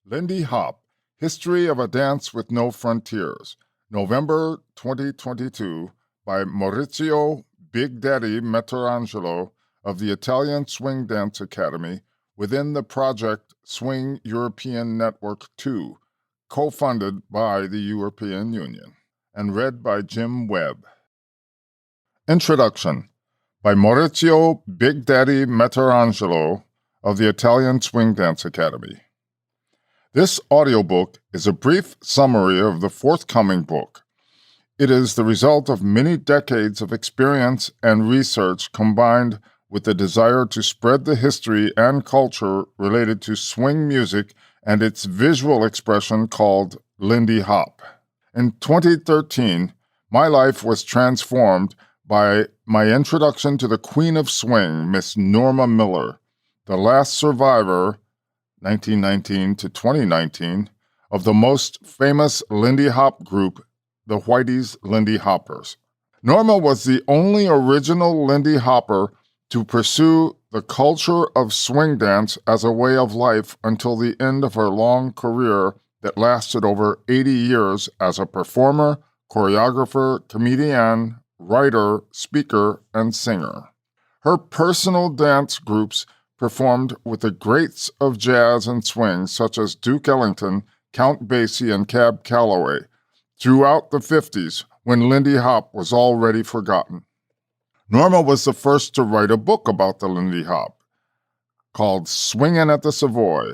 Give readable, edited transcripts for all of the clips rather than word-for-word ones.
Lindy Hop, History of a Dance with No Frontiers, November 2022, by Maurizio Big Daddy Meterangelo of the Italian Swing Dance Academy within the project Swing European Network 2, co-funded by the European Union, and read by Jim Webb. Introduction by Maurizio Big Daddy Meterangelo of the Italian Swing Dance Academy. This audiobook is a brief summary of the forthcoming book. It is the result of many decades of experience and research combined with the desire to spread the history and culture related to swing music and its visual expression called Lindy Hop. In 2013, my life was transformed by my introduction to the Queen of Swing, Miss Norma Miller, the last survivor, 1919 to 2019, of the most famous Lindy Hop group, the Whitey's Lindy Hoppers. Norma was the only original Lindy Hopper to pursue the culture of swing dance as a way of life until the end of her long career that lasted over 80 years as a performer, choreographer, comedian, writer, speaker, and singer. Her personal dance groups performed with the greats of jazz and swing such as Duke Ellington, Count Basie, and Cab Calloway throughout the 50s when Lindy Hop was already forgotten. Norma was the first to write a book about the Lindy Hop called Swingin' at the Savoy,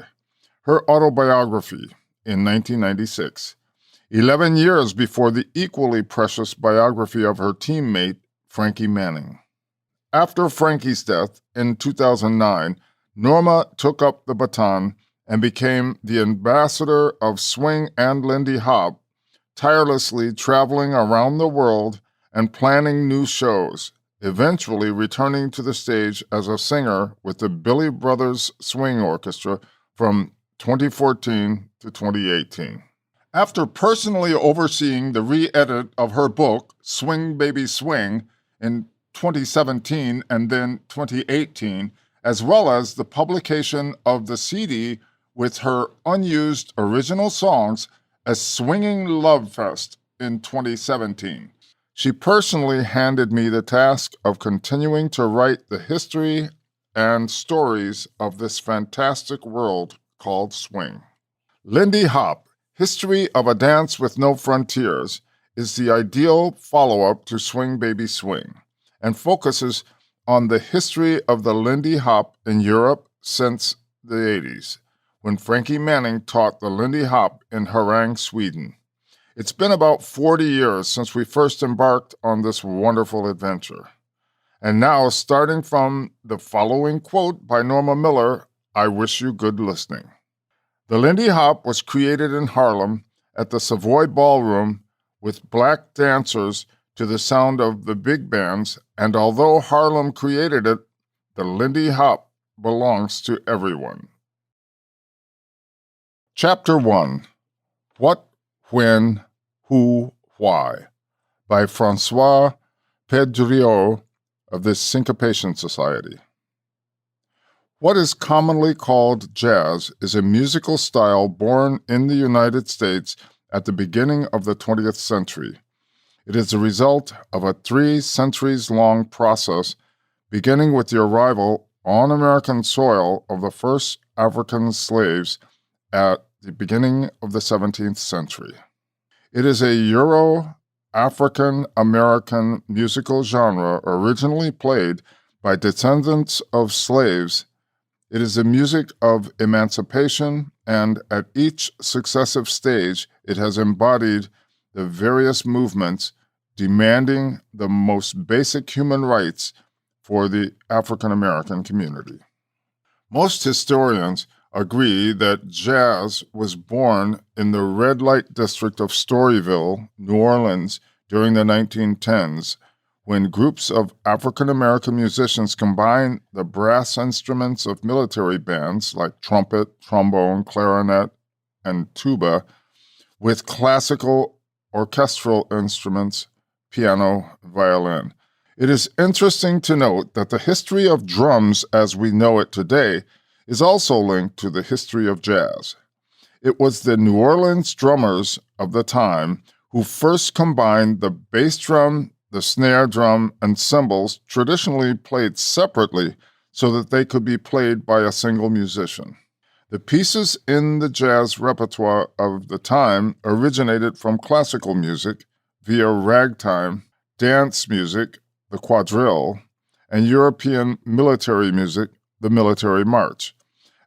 her autobiography in 1996. 11 years before the equally precious biography of her teammate, Frankie Manning. After Frankie's death in 2009, Norma took up the baton and became the ambassador of swing and Lindy Hop, tirelessly traveling around the world and planning new shows, eventually returning to the stage as a singer with the Billy Brothers Swing Orchestra from 2014 to 2018. After personally overseeing the re-edit of her book, Swing Baby Swing, in 2017 and then 2018, as well as the publication of the CD with her unused original songs, A Swinging Love Fest, in 2017. She personally handed me the task of continuing to write the history and stories of this fantastic world called swing. Lindy Hop, History of a Dance with No Frontiers, is the ideal follow-up to Swing Baby Swing and focuses on the history of the Lindy Hop in Europe since the 80s, when Frankie Manning taught the Lindy Hop in Herang, Sweden. It's been about 40 years since we first embarked on this wonderful adventure. And now, starting from the following quote by Norma Miller, I wish you good listening. The Lindy Hop was created in Harlem at the Savoy Ballroom with black dancers to the sound of the big bands, and although Harlem created it, the Lindy Hop belongs to everyone. Chapter 1. What, When, Who, Why, by Francois Pedriot of the Syncopation Society. What is commonly called jazz is a musical style born in the United States at the beginning of the 20th century. It is the result of a 3 centuries-long process beginning with the arrival on American soil of the first African slaves at the beginning of the 17th century. It is a Euro-African-American musical genre originally played by descendants of slaves. It is the music of emancipation, and at each successive stage, it has embodied the various movements demanding the most basic human rights for the African American community. Most historians agree that jazz was born in the red light district of Storyville, New Orleans, during the 1910s, when groups of African American musicians combined the brass instruments of military bands like trumpet, trombone, clarinet, and tuba with classical orchestral instruments, piano, violin. It is interesting to note that the history of drums as we know it today is also linked to the history of jazz. It was the New Orleans drummers of the time who first combined the bass drum, the snare drum, and cymbals traditionally played separately so that they could be played by a single musician. The pieces in the jazz repertoire of the time originated from classical music via ragtime, dance music, the quadrille, and European military music, the military march,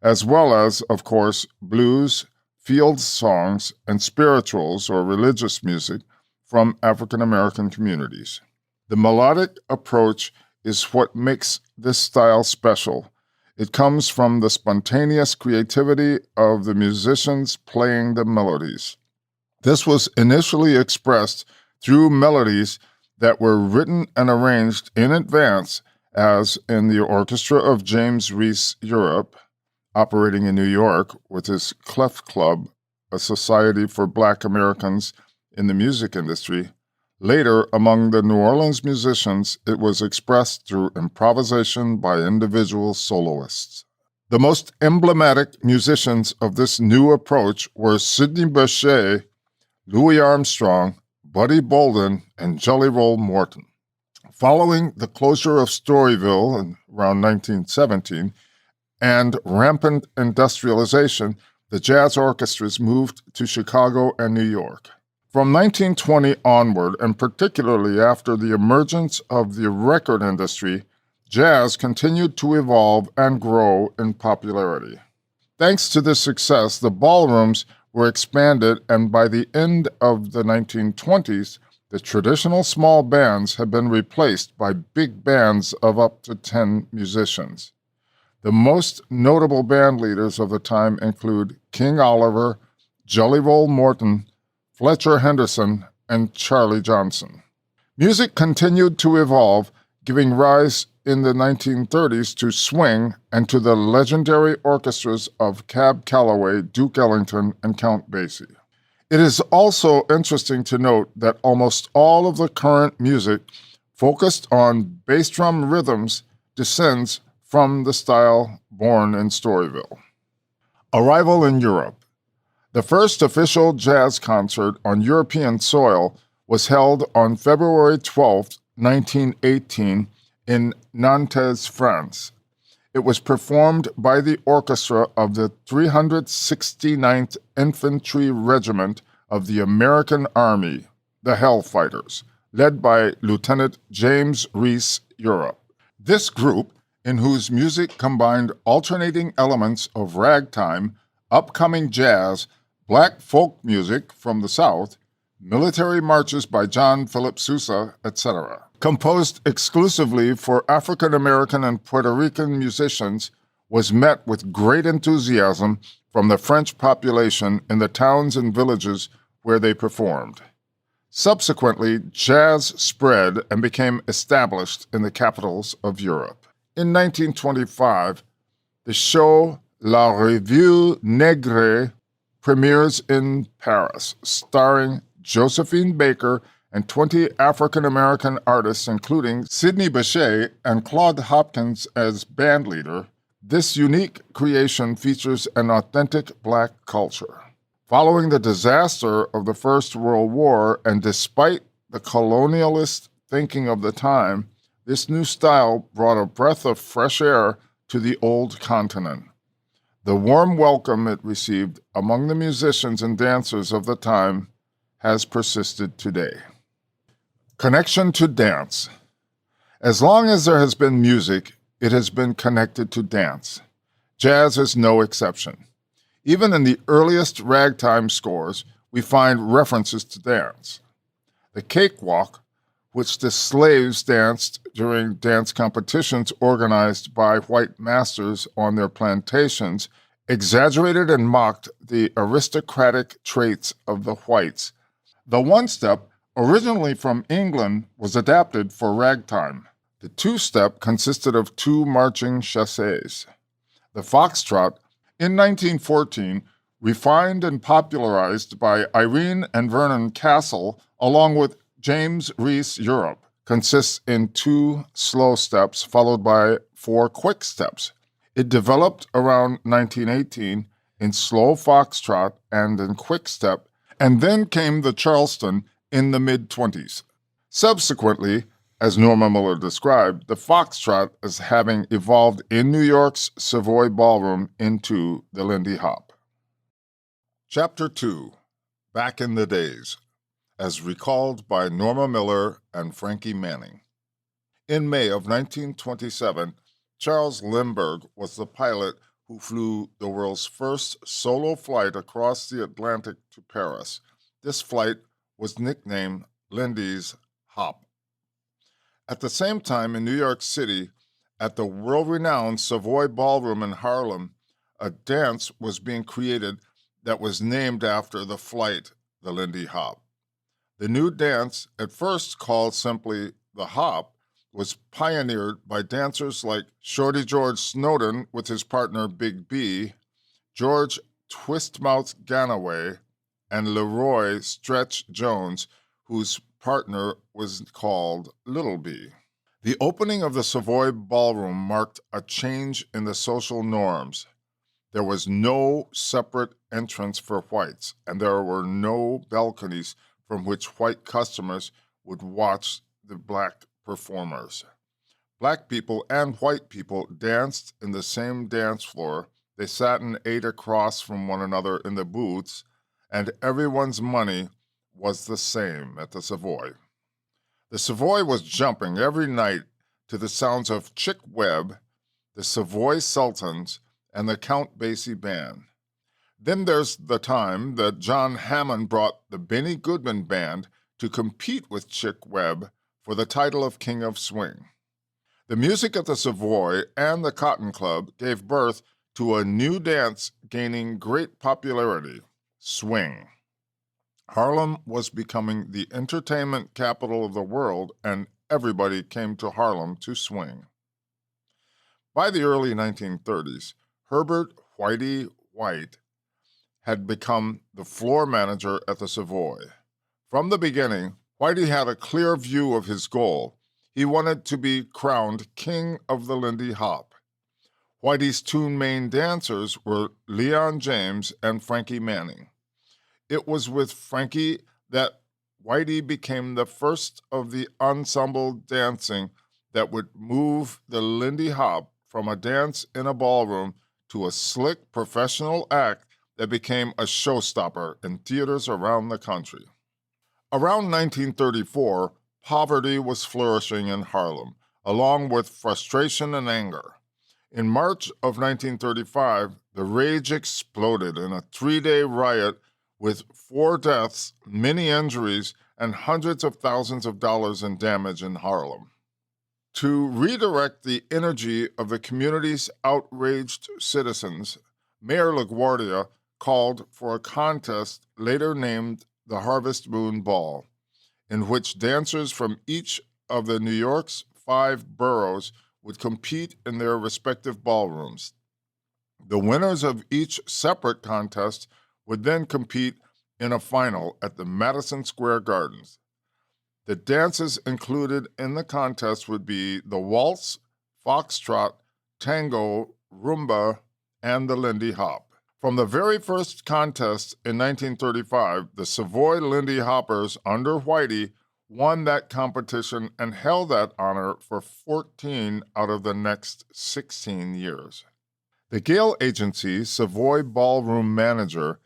as well as, of course, blues, field songs, and spirituals or religious music from African American communities. The melodic approach is what makes this style special. It comes from the spontaneous creativity of the musicians playing the melodies. This was initially expressed through melodies that were written and arranged in advance, as in the Orchestra of James Reese Europe, operating in New York with his Clef Club, a society for Black Americans in the music industry. Later, among the New Orleans musicians, it was expressed through improvisation by individual soloists. The most emblematic musicians of this new approach were Sidney Bechet, Louis Armstrong, Buddy Bolden, and Jelly Roll Morton. Following the closure of Storyville in around 1917 and rampant industrialization, the jazz orchestras moved to Chicago and New York. From 1920 onward, and particularly after the emergence of the record industry, jazz continued to evolve and grow in popularity. Thanks to this success, the ballrooms were expanded, and by the end of the 1920s, the traditional small bands had been replaced by big bands of up to 10 musicians. The most notable band leaders of the time include King Oliver, Jelly Roll Morton, Fletcher Henderson, and Charlie Johnson. Music continued to evolve, giving rise in the 1930s to swing and to the legendary orchestras of Cab Calloway, Duke Ellington, and Count Basie. It is also interesting to note that almost all of the current music focused on bass drum rhythms descends from the style born in Storyville. Arrival in Europe. The first official jazz concert on European soil was held on February 12, 1918, in Nantes, France. It was performed by the orchestra of the 369th Infantry Regiment of the American Army, the Hellfighters, led by Lieutenant James Reese Europe. This group, in whose music combined alternating elements of ragtime, upcoming jazz, Black folk music from the South, military marches by John Philip Sousa, etc. Composed exclusively for African American and Puerto Rican musicians, was met with great enthusiasm from the French population in the towns and villages where they performed. Subsequently, jazz spread and became established in the capitals of Europe. In 1925, the show La Revue Negre premieres in Paris, starring Josephine Baker and 20 African-American artists, including Sidney Bechet and Claude Hopkins as bandleader. This unique creation features an authentic Black culture. Following the disaster of the First World War, and despite the colonialist thinking of the time, this new style brought a breath of fresh air to the old continent. The warm welcome it received among the musicians and dancers of the time has persisted today. Connection to dance. As long as there has been music, it has been connected to dance. Jazz is no exception. Even in the earliest ragtime scores, we find references to dance. The cakewalk, which the slaves danced during dance competitions organized by white masters on their plantations, exaggerated and mocked the aristocratic traits of the whites. The one-step, originally from England, was adapted for ragtime. The two-step consisted of two marching chassés. The foxtrot, in 1914, refined and popularized by Irene and Vernon Castle, along with James Reese Europe, consists in two slow steps followed by four quick steps. It developed around 1918 in slow foxtrot and in quick-step, and then came the Charleston in the mid-20s. Subsequently, as Norma Miller described, the foxtrot as having evolved in New York's Savoy Ballroom into the Lindy Hop. Chapter 2. Back in the Days, as recalled by Norma Miller and Frankie Manning. In May of 1927, Charles Lindbergh was the pilot who flew the world's first solo flight across the Atlantic to Paris. This flight was nicknamed Lindy's Hop. At the same time, in New York City, at the world-renowned Savoy Ballroom in Harlem, a dance was being created that was named after the flight, the Lindy Hop. The new dance, at first called simply the Hop, was pioneered by dancers like Shorty George Snowden with his partner Big B, George Twistmouth Ganaway, and Leroy Stretch Jones, whose partner was called Little B. The opening of the Savoy Ballroom marked a change in the social norms. There was no separate entrance for whites, and there were no balconies from which white customers would watch the black performers. Black people and white people danced in the same dance floor. They sat and ate across from one another in the booths, and everyone's money was the same at the Savoy. The Savoy was jumping every night to the sounds of Chick Webb, the Savoy Sultans, and the Count Basie Band. Then there's the time that John Hammond brought the Benny Goodman Band to compete with Chick Webb for the title of King of Swing. The music at the Savoy and the Cotton Club gave birth to a new dance gaining great popularity, swing. Harlem was becoming the entertainment capital of the world, and everybody came to Harlem to swing. By the early 1930s, Herbert Whitey White had become the floor manager at the Savoy. From the beginning, Whitey had a clear view of his goal. He wanted to be crowned king of the Lindy Hop. Whitey's two main dancers were Leon James and Frankie Manning. It was with Frankie that Whitey became the first of the ensemble dancing that would move the Lindy Hop from a dance in a ballroom to a slick professional act that became a showstopper in theaters around the country. Around 1934, poverty was flourishing in Harlem, along with frustration and anger. In March of 1935, the rage exploded in a 3-day riot with 4 deaths, many injuries, and hundreds of thousands of dollars in damage in Harlem. To redirect the energy of the community's outraged citizens, Mayor LaGuardia called for a contest later named the Harvest Moon Ball, in which dancers from each of the New York's 5 boroughs would compete in their respective ballrooms. The winners of each separate contest would then compete in a final at the Madison Square Gardens. The dances included in the contest would be the waltz, foxtrot, tango, rumba, and the Lindy Hop. From the very first contest in 1935, the Savoy Lindy Hoppers under Whitey won that competition and held that honor for 14 out of the next 16 years. The Gale Agency's Savoy Ballroom manager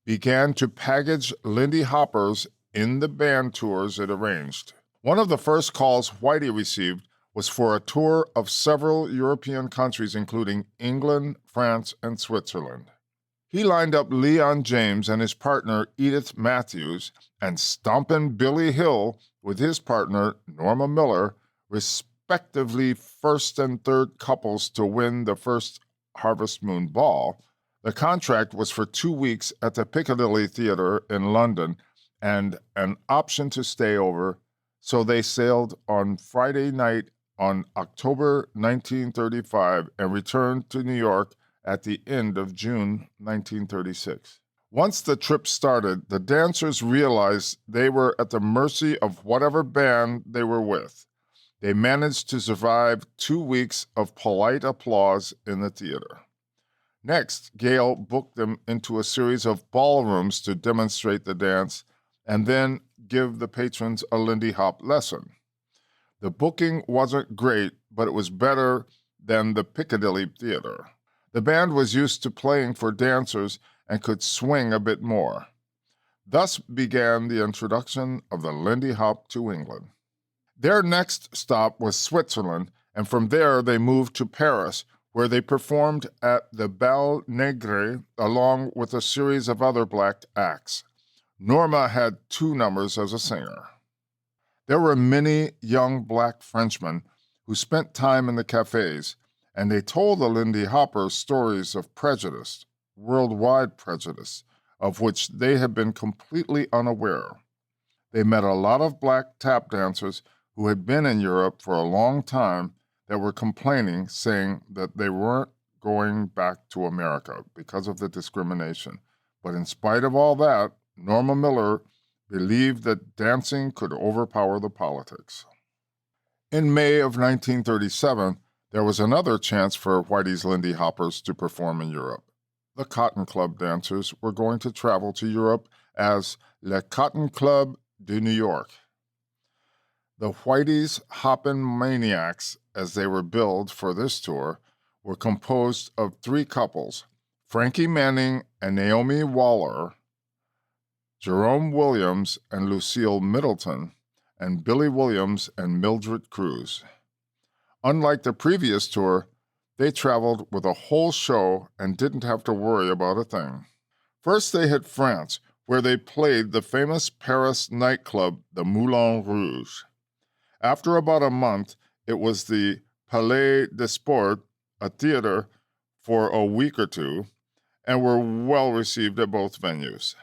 began to package Lindy Hoppers in the band tours it arranged. One of the first calls Whitey received was for a tour of several European countries, including England, France, and Switzerland. He lined up Leon James and his partner Edith Matthews and Stompin' Billy Hill with his partner Norma Miller, respectively first and third couples to win the first Harvest Moon Ball. The contract was for 2 weeks at the Piccadilly Theatre in London and an option to stay over, so they sailed on Friday night on October 1935 and returned to New York at the end of June 1936. Once the trip started, the dancers realized they were at the mercy of whatever band they were with. They managed to survive 2 weeks of polite applause in the theater. Next, Gail booked them into a series of ballrooms to demonstrate the dance and then give the patrons a Lindy Hop lesson. The booking wasn't great, but it was better than the Piccadilly Theater. The band was used to playing for dancers and could swing a bit more. Thus began the introduction of the Lindy Hop to England. Their next stop was Switzerland, and from there they moved to Paris, where they performed at the Bal Negre along with a series of other black acts. Norma had 2 numbers as a singer. There were many young black Frenchmen who spent time in the cafes, and they told the Lindy Hoppers stories of prejudice, worldwide prejudice, of which they had been completely unaware. They met a lot of black tap dancers who had been in Europe for a long time that were complaining, saying that they weren't going back to America because of the discrimination. But in spite of all that, Norma Miller believed that dancing could overpower the politics. In May of 1937, there was another chance for Whitey's Lindy Hoppers to perform in Europe. The Cotton Club dancers were going to travel to Europe as Le Cotton Club de New York. The Whitey's Hoppin' Maniacs, as they were billed for this tour, were composed of 3 couples, Frankie Manning and Naomi Waller, Jerome Williams and Lucille Middleton, and Billy Williams and Mildred Cruz. Unlike the previous tour, they traveled with a whole show and didn't have to worry about a thing. First they hit France, where they played the famous Paris nightclub, the Moulin Rouge. After about a month, it was the Palais des Sports, a theater, for a week or 2, and were well received at both venues.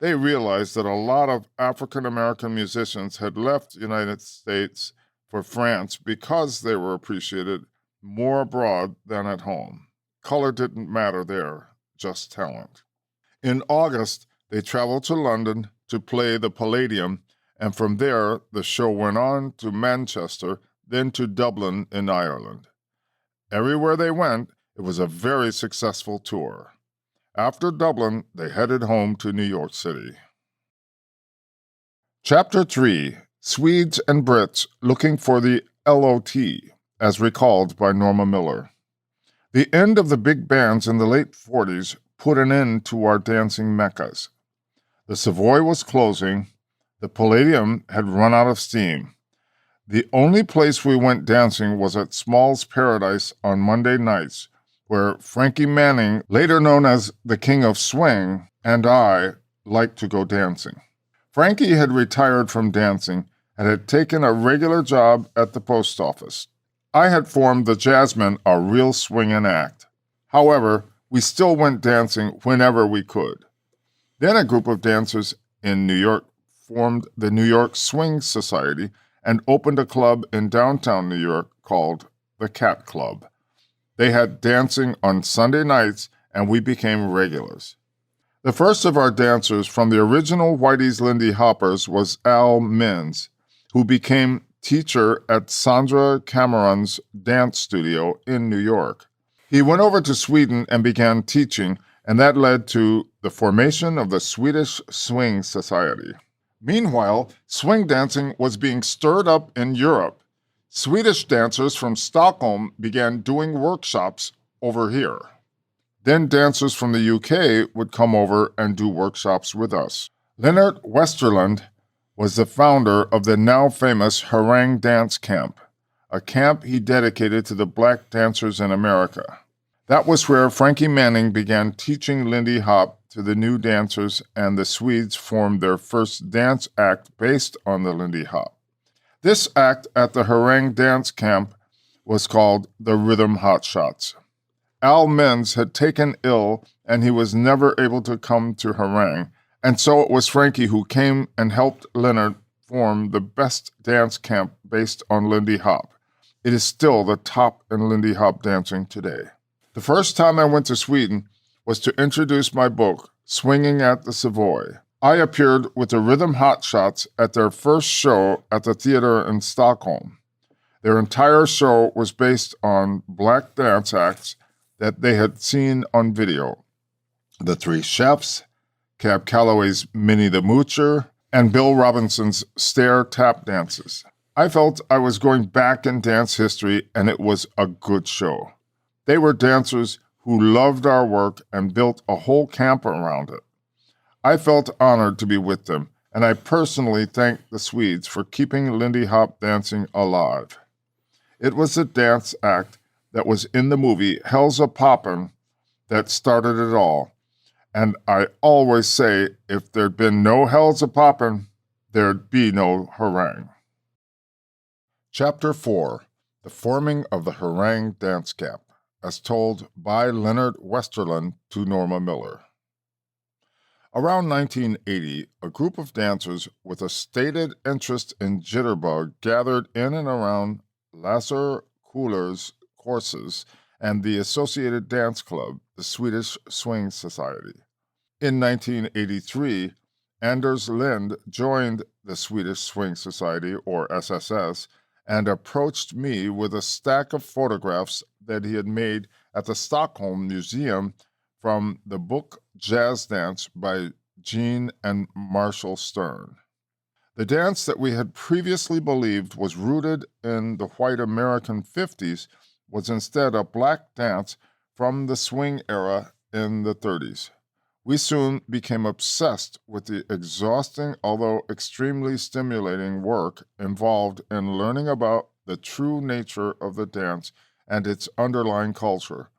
They realized that a lot of African-American musicians had left the United States for France because they were appreciated more abroad than at home. Color didn't matter there, just talent. In August, they traveled to London to play the Palladium, and from there the show went on to Manchester, then to Dublin in Ireland. Everywhere they went, it was a very successful tour. After Dublin, they headed home to New York City. Chapter 3: Swedes and Brits Looking for the LOT, as recalled by Norma Miller. The end of the big bands in the late 40s put an end to our dancing meccas. The Savoy was closing. The Palladium had run out of steam. The only place we went dancing was at Small's Paradise on Monday nights, where Frankie Manning, later known as the King of Swing, and I liked to go dancing. Frankie had retired from dancing and had taken a regular job at the post office. I had formed the Jazzmen a real swingin' act. However, we still went dancing whenever we could. Then a group of dancers in New York formed the New York Swing Society and opened a club in downtown New York called the Cat Club. They had dancing on Sunday nights, and we became regulars. The first of our dancers from the original Whitey's Lindy Hoppers was Al Minns, who became teacher at Sandra Cameron's dance studio in New York. He went over to Sweden and began teaching, and that led to the formation of the Swedish Swing Society. Meanwhile, swing dancing was being stirred up in Europe. Swedish dancers from Stockholm began doing workshops over here. Then dancers from the UK would come over and do workshops with us. Leonard Westerland was the founder of the now famous Herang Dance Camp, a camp he dedicated to the black dancers in America. That was where Frankie Manning began teaching Lindy Hop to the new dancers, and the Swedes formed their first dance act based on the Lindy Hop. This act at the Herang Dance Camp was called the Rhythm Hotshots. Al Minns had taken ill, and he was never able to come to Herang, and so it was Frankie who came and helped Leonard form the best dance camp based on Lindy Hop. It is still the top in Lindy Hop dancing today. The first time I went to Sweden was to introduce my book, Swinging at the Savoy. I appeared with the Rhythm Hotshots at their first show at the theater in Stockholm. Their entire show was based on black dance acts that they had seen on video. The Three Chefs, Cab Calloway's Minnie the Moocher, and Bill Robinson's stair tap dances. I felt I was going back in dance history, and it was a good show. They were dancers who loved our work and built a whole camp around it. I felt honored to be with them, and I personally thank the Swedes for keeping Lindy Hop dancing alive. It was the dance act that was in the movie Hell's a Poppin' that started it all, and I always say if there'd been no Hell's a Poppin', there'd be no Herang. Chapter 4. The Forming of the Herang Dance Camp, as told by Leonard Westerlund to Norma Miller. Around 1980, a group of dancers with a stated interest in jitterbug gathered in and around Lasse Kuller's courses and the associated dance club, the Swedish Swing Society. In 1983, Anders Lind joined the Swedish Swing Society, or SSS, and approached me with a stack of photographs that he had made at the Stockholm Museum from the book Jazz Dance by Gene and Marshall Stern. The dance that we had previously believed was rooted in the white American 50s was instead a black dance from the swing era in the 30s. We soon became obsessed with the exhausting, although extremely stimulating work involved in learning about the true nature of the dance and its underlying culture.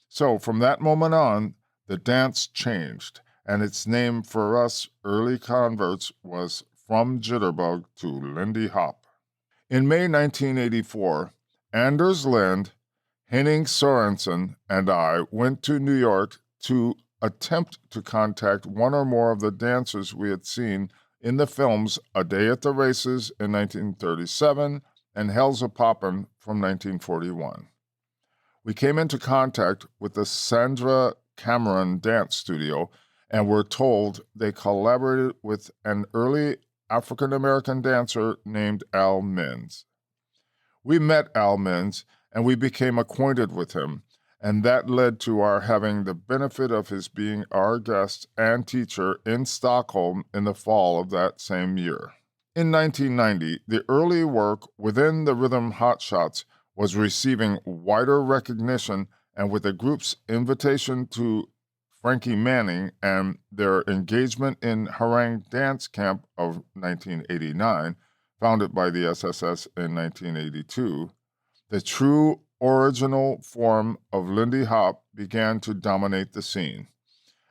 So from that moment on, the dance changed, and its name for us early converts was From Jitterbug to Lindy Hop. In May 1984, Anders Lind, Henning Sorensen, and I went to New York to attempt to contact one or more of the dancers we had seen in the films A Day at the Races in 1937 and Hell's a Poppin' from 1941. We came into contact with the Sandra Cameron Dance Studio and were told they collaborated with an early African-American dancer named Al Minns. We met Al Minns and we became acquainted with him, and that led to our having the benefit of his being our guest and teacher in Stockholm in the fall of that same year. In 1990, the early work within the rhythm hotshots was receiving wider recognition, and with the group's invitation to frankiemanning and their engagement in Herang Dance Camp of 1989, founded by the SSS in 1982, the true original form of Lindy Hop began to dominate the scene.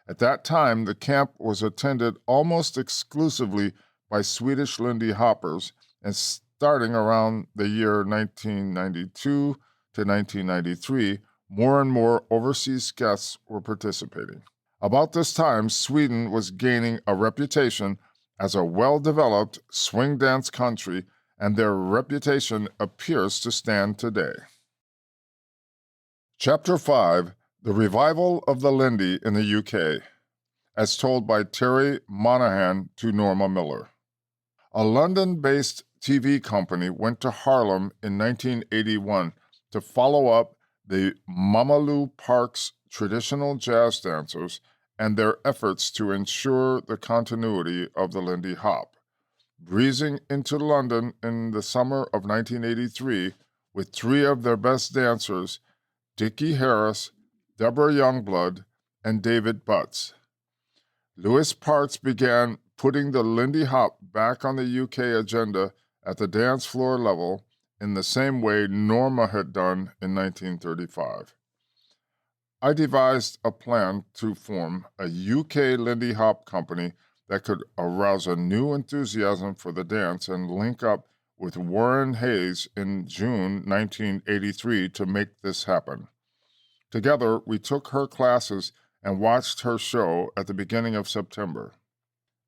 At that time, the camp was attended almost exclusively by Swedish Lindy Hoppers, and starting around the year 1992 to 1993, more and more overseas guests were participating. About this time, Sweden was gaining a reputation as a well-developed swing dance country, and their reputation appears to stand today. Chapter 5. The Revival of the Lindy in the UK, as told by Terry Monahan to Norma Miller. A London-based TV company went to Harlem in 1981 to follow up the Mamalou Park's traditional jazz dancers and their efforts to ensure the continuity of the Lindy Hop. Breezing into London in the summer of 1983 with three of their best dancers, Dickie Harris, Deborah Youngblood, and David Butts. Lewis Parks began putting the Lindy Hop back on the UK agenda at the dance floor level in the same way Norma had done in 1935. I devised a plan to form a UK Lindy Hop company that could arouse a new enthusiasm for the dance and link up with Warren Hayes in June 1983 to make this happen. Together, we took her classes and watched her show at the beginning of September.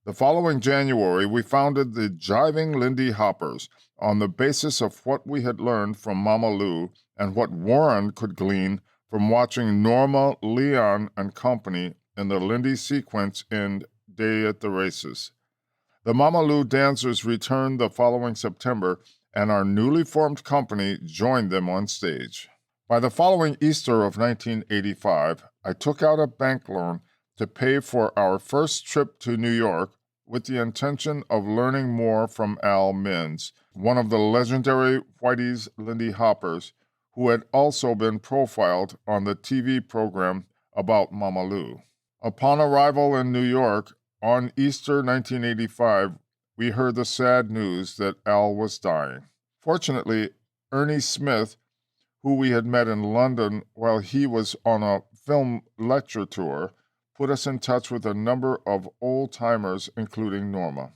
The following January, we founded the Jiving Lindy Hoppers on the basis of what we had learned from Mama Lou and what Warren could glean from watching Norma, Leon, and company in the Lindy sequence in Day at the Races. The Mama Lou dancers returned the following September, and our newly formed company joined them on stage. By the following Easter of 1985, I took out a bank loan to pay for our first trip to New York with the intention of learning more from Al Minns, one of the legendary Whitey's Lindy Hoppers, who had also been profiled on the TV program About Mama Lou. Upon arrival in New York on Easter 1985, we heard the sad news that Al was dying. Fortunately, Ernie Smith, who we had met in London while he was on a film lecture tour, put us in touch with a number of old-timers, including Norma.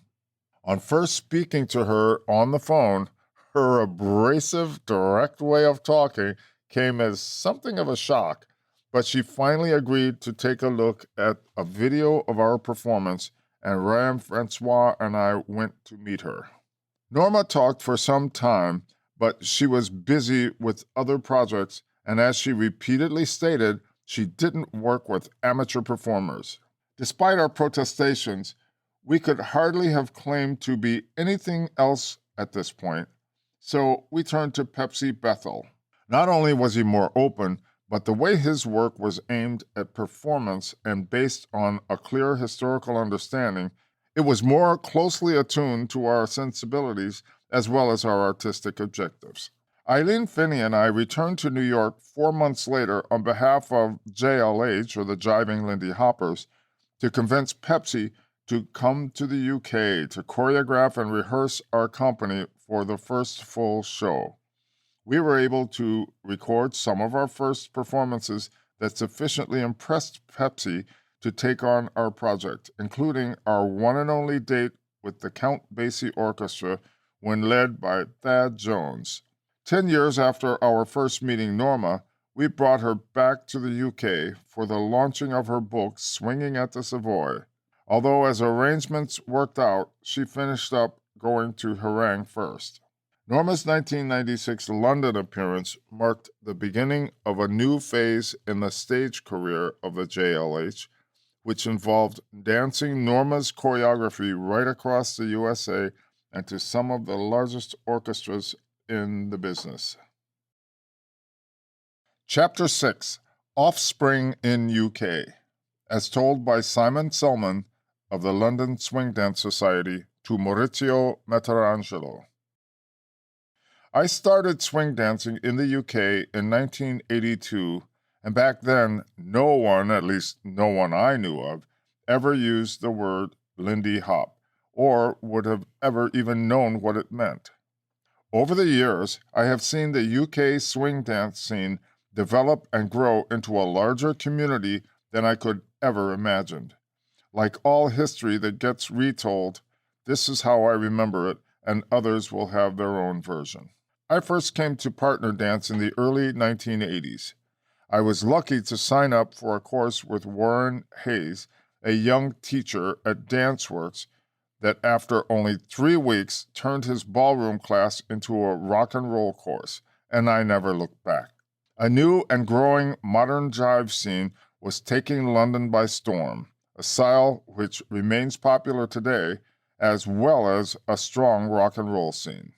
On first speaking to her on the phone, her abrasive, direct way of talking came as something of a shock, but she finally agreed to take a look at a video of our performance, and Ryan Francois and I went to meet her. Norma talked for some time, but she was busy with other projects, and as she repeatedly stated, she didn't work with amateur performers. Despite our protestations, we could hardly have claimed to be anything else at this point, so we turned to Pepsi Bethel. Not only was he more open, but the way his work was aimed at performance and based on a clear historical understanding, it was more closely attuned to our sensibilities as well as our artistic objectives. Eileen Finney and I returned to New York 4 months later on behalf of JLH, or the Jiving Lindy Hoppers, to convince Pepsi to come to the UK to choreograph and rehearse our company for the first full show. We were able to record some of our first performances that sufficiently impressed Pepsi to take on our project, including our one and only date with the Count Basie Orchestra when led by Thad Jones. 10 years after our first meeting Norma, we brought her back to the UK for the launching of her book, Swinging at the Savoy. Although as arrangements worked out, she finished up going to Herang first. Norma's 1996 London appearance marked the beginning of a new phase in the stage career of the JLH, which involved dancing Norma's choreography right across the USA and to some of the largest orchestras in the business. Chapter 6, Offspring in UK, as told by Simon Selman of the London Swing Dance Society to Maurizio Meterangelo. I started swing dancing in the UK in 1982, and back then no one, at least no one I knew of, ever used the word Lindy Hop, or would have ever even known what it meant. Over the years, I have seen the UK swing dance scene develop and grow into a larger community than I could ever imagined. Like all history that gets retold, this is how I remember it, and others will have their own version. I first came to partner dance in the early 1980s. I was lucky to sign up for a course with Warren Hayes, a young teacher at DanceWorks, that after only 3 weeks turned his ballroom class into a rock and roll course, and I never looked back. A new and growing modern jive scene was taking London by storm, a style which remains popular today, as well as a strong rock and roll scene.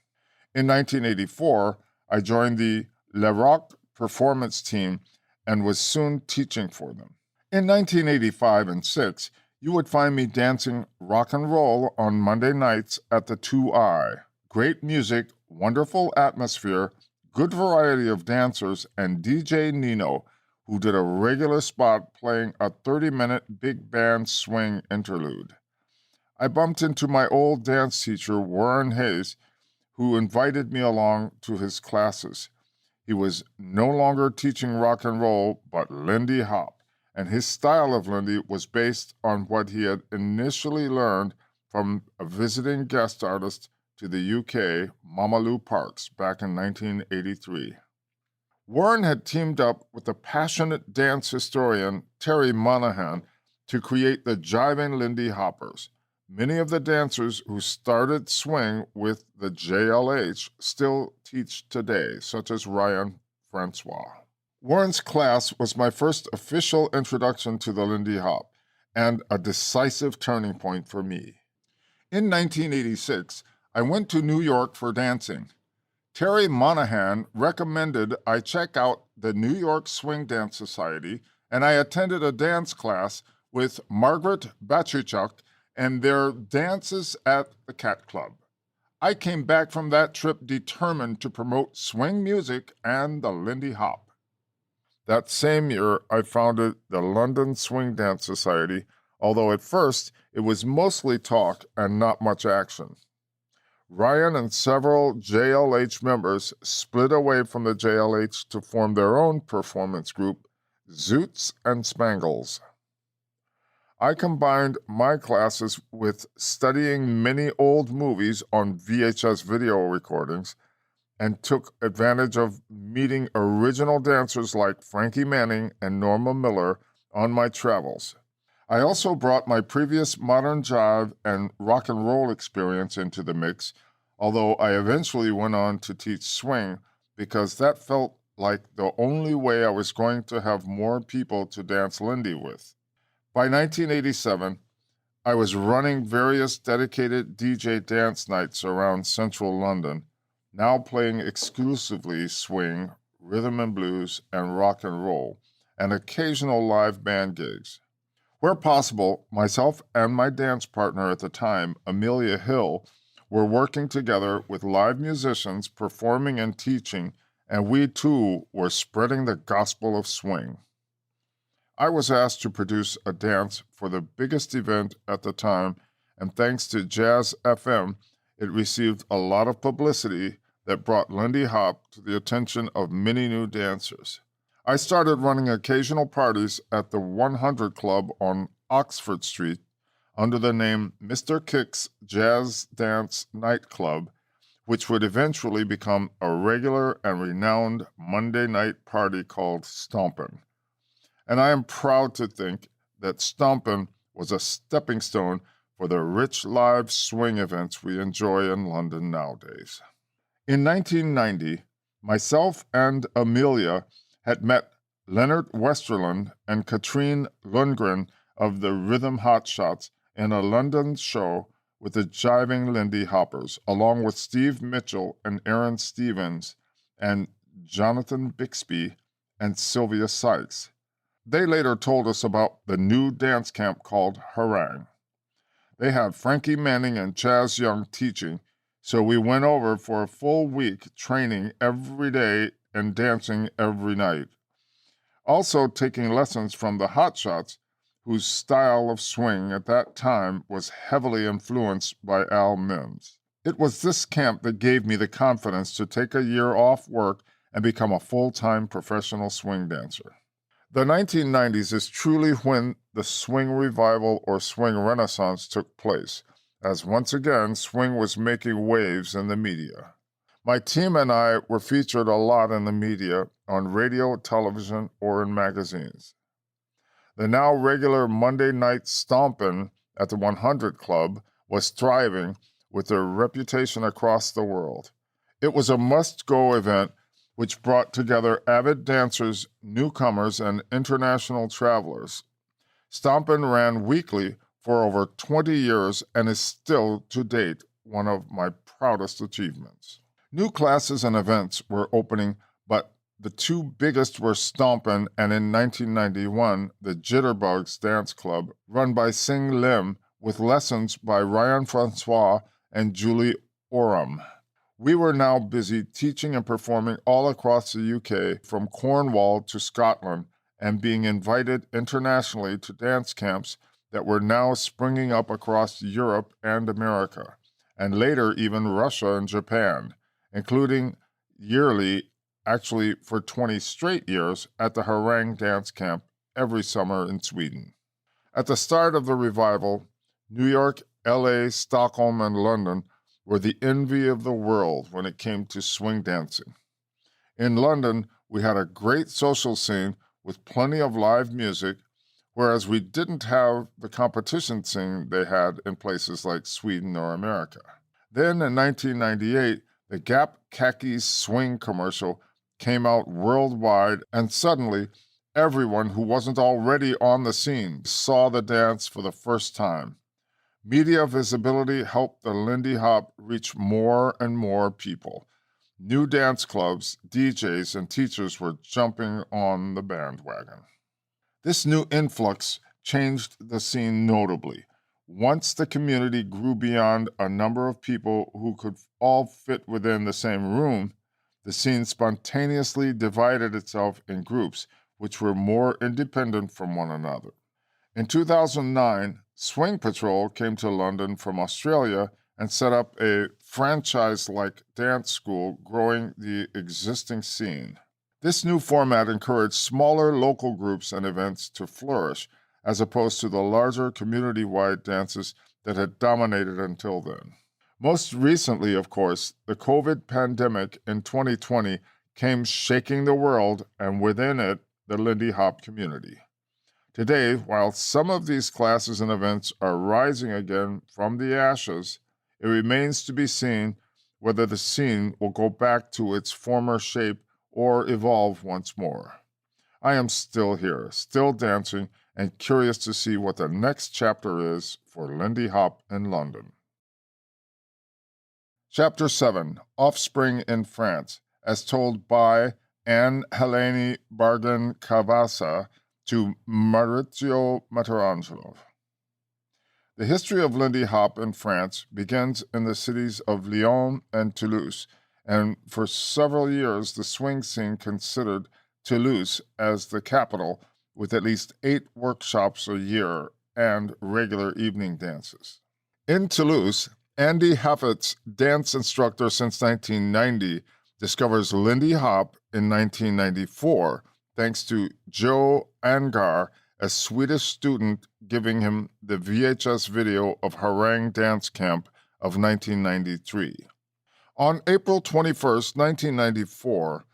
In 1984, I joined the Le Rock performance team and was soon teaching for them. In 1985 and 6, you would find me dancing rock and roll on Monday nights at the 2i. Great music, wonderful atmosphere, good variety of dancers, and DJ Nino, who did a regular spot playing a 30-minute big band swing interlude. I bumped into my old dance teacher, Warren Hayes, who invited me along to his classes. He was no longer teaching rock and roll, but Lindy Hop, and his style of Lindy was based on what he had initially learned from a visiting guest artist to the UK, Mama Lou Parks, back in 1983. Warren had teamed up with the passionate dance historian Terry Monahan to create the Jiving Lindy Hoppers. Many of the dancers who started swing with the JLH still teach today, such as Ryan Francois. Warren's class was my first official introduction to the Lindy Hop, and a decisive turning point for me. In 1986, I went to New York for dancing. Terry Monahan recommended I check out the New York Swing Dance Society, and I attended a dance class with Margaret Bachuchuk and their dances at the Cat Club. I came back from that trip determined to promote swing music and the Lindy Hop. That same year, I founded the London Swing Dance Society, although at first it was mostly talk and not much action. Ryan and several JLH members split away from the JLH to form their own performance group, Zoots and Spangles. I combined my classes with studying many old movies on VHS video recordings and took advantage of meeting original dancers like Frankie Manning and Norma Miller on my travels. I also brought my previous modern jive and rock and roll experience into the mix, although I eventually went on to teach swing because that felt like the only way I was going to have more people to dance Lindy with. By 1987, I was running various dedicated DJ dance nights around central London, now playing exclusively swing, rhythm and blues, and rock and roll, and occasional live band gigs. Where possible, myself and my dance partner at the time, Amelia Hill, were working together with live musicians performing and teaching, and we too were spreading the gospel of swing. I was asked to produce a dance for the biggest event at the time, and thanks to Jazz FM, it received a lot of publicity that brought Lindy Hop to the attention of many new dancers. I started running occasional parties at the 100 Club on Oxford Street under the name Mr. Kick's Jazz Dance Nightclub, which would eventually become a regular and renowned Monday night party called Stompin'. And I am proud to think that Stompin' was a stepping stone for the rich live swing events we enjoy in London nowadays. In 1990, myself and Amelia had met Leonard Westerlund and Katrine Lundgren of the Rhythm Hotshots in a London show with the Jiving Lindy Hoppers, along with Steve Mitchell and Aaron Stevens and Jonathan Bixby and Sylvia Sykes. They later told us about the new dance camp called Herang. They had Frankie Manning and Chaz Young teaching, so we went over for a full week training every day and dancing every night. Also taking lessons from the Hotshots, whose style of swing at that time was heavily influenced by Al Mims. It was this camp that gave me the confidence to take a year off work and become a full-time professional swing dancer. The 1990s is truly when the swing revival or swing renaissance took place, as once again swing was making waves in the media. My team and I were featured a lot in the media, on radio, television, or in magazines. The now regular Monday night Stompin' at the 100 Club was thriving with a reputation across the world. It was a must-go event which brought together avid dancers, newcomers, and international travelers. Stompin' ran weekly for over 20 years and is still, to date, one of my proudest achievements. New classes and events were opening, but the two biggest were Stompin' and in 1991, the Jitterbugs Dance Club, run by Sing Lim, with lessons by Ryan Francois and Julie Oram. We were now busy teaching and performing all across the UK, from Cornwall to Scotland, and being invited internationally to dance camps that were now springing up across Europe and America, and later even Russia and Japan, including yearly, actually for 20 straight years, at the Herang Dance Camp every summer in Sweden. At the start of the revival, New York, LA, Stockholm, and London were the envy of the world when it came to swing dancing. In London, we had a great social scene with plenty of live music, whereas we didn't have the competition scene they had in places like Sweden or America. Then in 1998, the Gap Khakis swing commercial came out worldwide, and suddenly everyone who wasn't already on the scene saw the dance for the first time. Media visibility helped the Lindy Hop reach more and more people. New dance clubs, DJs, and teachers were jumping on the bandwagon. This new influx changed the scene notably. Once the community grew beyond a number of people who could all fit within the same room, the scene spontaneously divided itself in groups which were more independent from one another. In 2009, Swing Patrol came to London from Australia and set up a franchise-like dance school, growing the existing scene. This new format encouraged smaller local groups and events to flourish, as opposed to the larger community-wide dances that had dominated until then. Most recently, of course, the COVID pandemic in 2020 came shaking the world, and within it, the Lindy Hop community. Today, while some of these classes and events are rising again from the ashes, it remains to be seen whether the scene will go back to its former shape or evolve once more. I am still here, still dancing, and curious to see what the next chapter is for Lindy Hop in London. Chapter 7, Offspring in France, as told by Anne-Helene Bargan-Cavassa to Maurizio Meterangelo. The history of Lindy Hop in France begins in the cities of Lyon and Toulouse, and for several years the swing scene considered Toulouse as the capital, with at least 8 workshops a year and regular evening dances. In Toulouse, Andy Hafett's dance instructor since 1990 discovers Lindy Hop in 1994, thanks to Joe Angar, a Swedish student, giving him the VHS video of Herang Dance Camp of 1993. On April 21, 1994,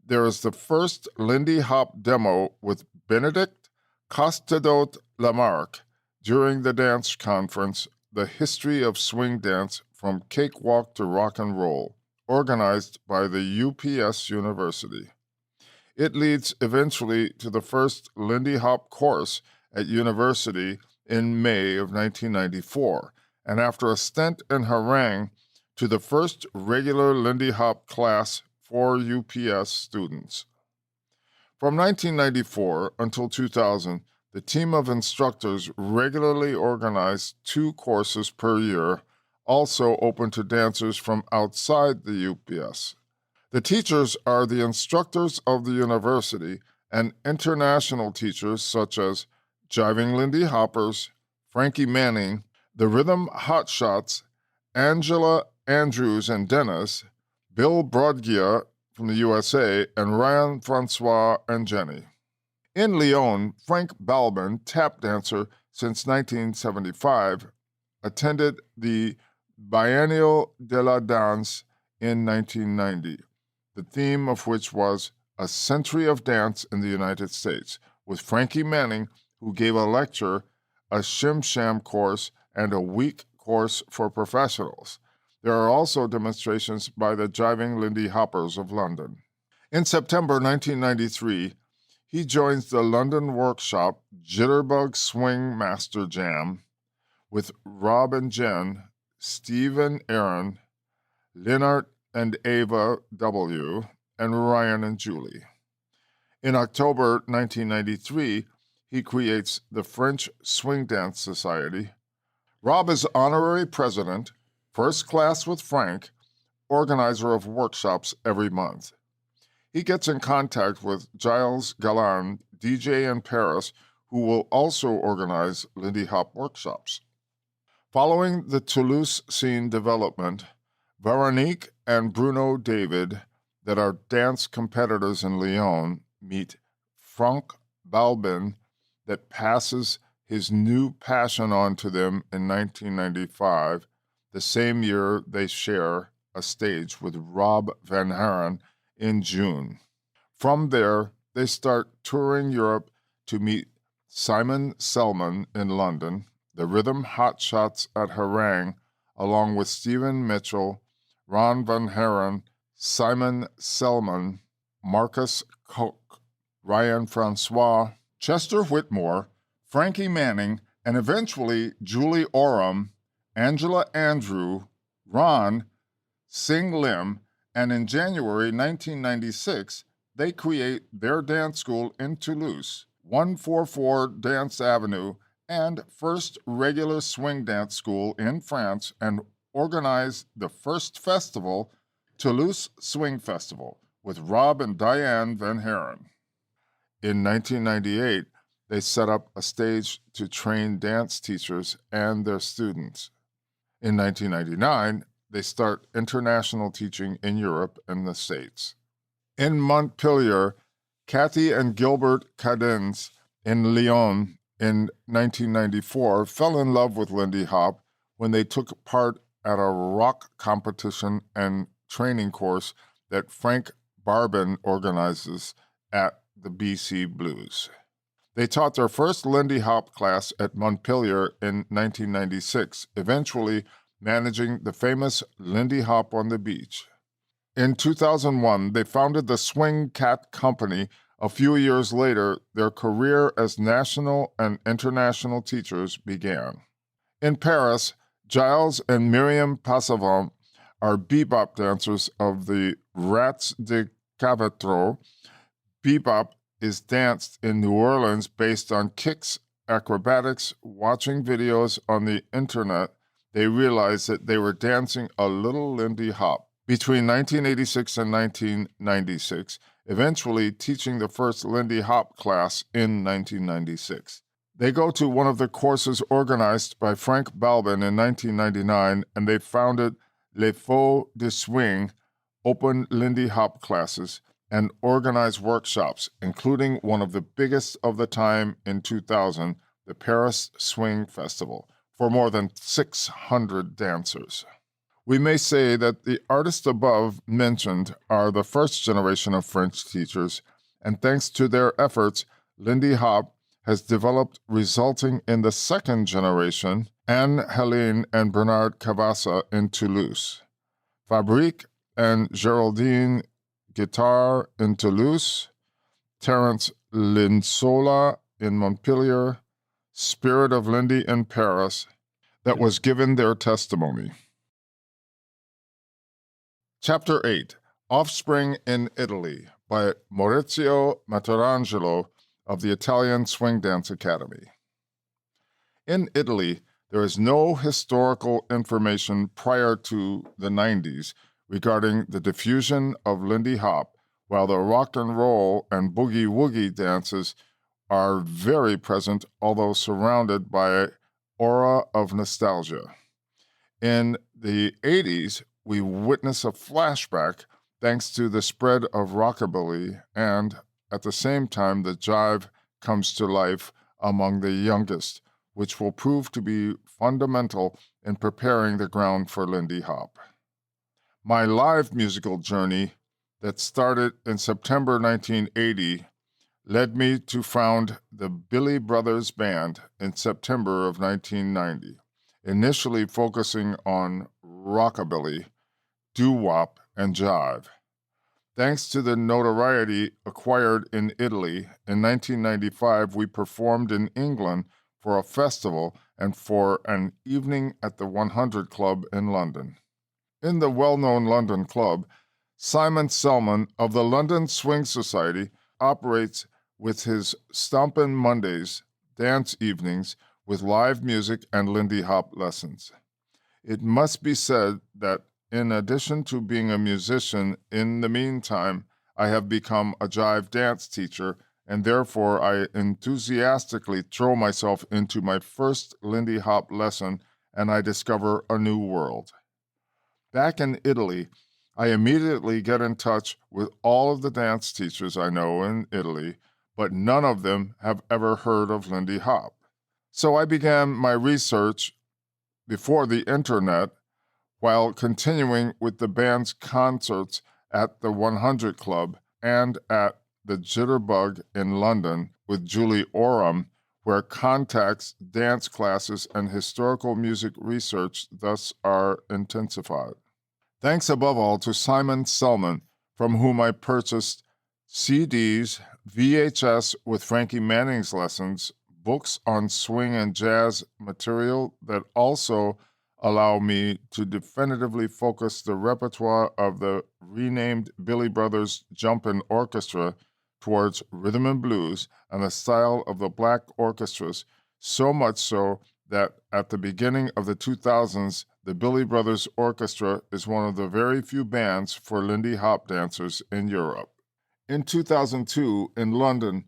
there is the first Lindy Hop demo with Benedict Costadot Lamarck during the dance conference, The History of Swing Dance from Cakewalk to Rock and Roll, organized by the UPS University. It leads eventually to the first Lindy Hop course at university in May of 1994, and after a stint in Herang, to the first regular Lindy Hop class for UPS students. From 1994 until 2000, the team of instructors regularly organized 2 courses per year, also open to dancers from outside the UPS. The teachers are the instructors of the university and international teachers such as Jiving Lindy Hoppers, Frankie Manning, the Rhythm Hotshots, Angela Andrews and Dennis, Bill Brodgia from the USA, and Ryan Francois and Jenny. In Lyon, Frank Balbin, tap dancer since 1975, attended the Biennial de la Danse in 1990, the theme of which was A Century of Dance in the United States, with Frankie Manning, who gave a lecture, a Shim Sham course, and a week course for professionals. There are also demonstrations by the Jiving Lindy Hoppers of London. In September 1993, he joins the London workshop Jitterbug Swing Master Jam with Rob and Jen, Steve and Aaron, Leonard and Ava W., and Ryan and Julie. In October 1993, he creates the French Swing Dance Society. Rob is honorary president, first class with Frank, organizer of workshops every month. He gets in contact with Giles Galland, DJ in Paris, who will also organize Lindy Hop workshops. Following the Toulouse scene development, Veronique and Bruno David, that are dance competitors in Lyon, meet Frank Balbin, that passes his new passion on to them in 1995, the same year they share a stage with Rob Van Haren in June. From there, they start touring Europe to meet Simon Selman in London, the Rhythm Hotshots at Herang, along with Stephen Mitchell, Ron Van Haren, Simon Selman, Marcus Koch, Ryan Francois, Chester Whitmore, Frankie Manning, and eventually Julie Oram, Angela Andrew, Ron, Sing Lim, and in January 1996, they create their dance school in Toulouse, 144 Dance Avenue, and first regular swing dance school in France, and organize the first festival, Toulouse Swing Festival, with Rob and Diane Van Haren. In 1998, they set up a stage to train dance teachers and their students. In 1999, they start international teaching in Europe and the States. In Montpellier, Kathy and Gilbert Cadens in Lyon in 1994 fell in love with Lindy Hop when they took part at a rock competition and training course that Frank Barbin organizes at the BC Blues. They taught their first Lindy Hop class at Montpellier in 1996, eventually managing the famous Lindy Hop on the Beach. In 2001, they founded the Swing Cat Company. A few years later, their career as national and international teachers began. In Paris, Giles and Myriam Passavant are bebop dancers of the Rats de Cavatro. Bebop is danced in New Orleans based on kicks, acrobatics. Watching videos on the internet, they realized that they were dancing a little Lindy Hop. Between 1986 and 1996, eventually teaching the first Lindy Hop class in 1996. They go to one of the courses organized by Frank Balbin in 1999, and they founded Les Faux de Swing, open Lindy Hop classes, and organize workshops, including one of the biggest of the time in 2000, the Paris Swing Festival, for more than 600 dancers. We may say that the artists above mentioned are the first generation of French teachers, and thanks to their efforts, Lindy Hop has developed, resulting in the second generation, Anne-Helene and Bernard Cavassa in Toulouse, Fabrique and Geraldine Guitar in Toulouse, Terence Linsola in Montpellier, Spirit of Lindy in Paris, that was given their testimony. Chapter 8, Offspring in Italy, by Maurizio Meterangelo of the Italian Swing Dance Academy. In Italy, there is no historical information prior to the 90s regarding the diffusion of Lindy Hop, while the rock and roll and boogie-woogie dances are very present, although surrounded by an aura of nostalgia. In the 80s, we witness a flashback thanks to the spread of rockabilly, and at the same time the jive comes to life among the youngest, which will prove to be fundamental in preparing the ground for Lindy Hop. My live musical journey that started in September 1980 led me to found the Billy Brothers Band in September of 1990, initially focusing on rockabilly, doo-wop, and jive. Thanks to the notoriety acquired in Italy, in 1995 we performed in England for a festival and for an evening at the 100 Club in London. In the well-known London club, Simon Selman of the London Swing Society operates with his Stompin' Mondays dance evenings with live music and Lindy Hop lessons. It must be said that in addition to being a musician, in the meantime, I have become a jive dance teacher, and therefore I enthusiastically throw myself into my first Lindy Hop lesson, and I discover a new world. Back in Italy, I immediately get in touch with all of the dance teachers I know in Italy, but none of them have ever heard of Lindy Hop. So I began my research before the internet, while continuing with the band's concerts at the 100 Club and at the Jitterbug in London with Julie Oram, where contacts, dance classes, and historical music research thus are intensified. Thanks above all to Simon Selman, from whom I purchased CDs, VHS with Frankie Manning's lessons, books on swing and jazz material that also allow me to definitively focus the repertoire of the renamed Billy Brothers Jumpin' Orchestra towards rhythm and blues and the style of the black orchestras, so much so that at the beginning of the 2000s, the Billy Brothers Orchestra is one of the very few bands for Lindy Hop dancers in Europe. In 2002, in London,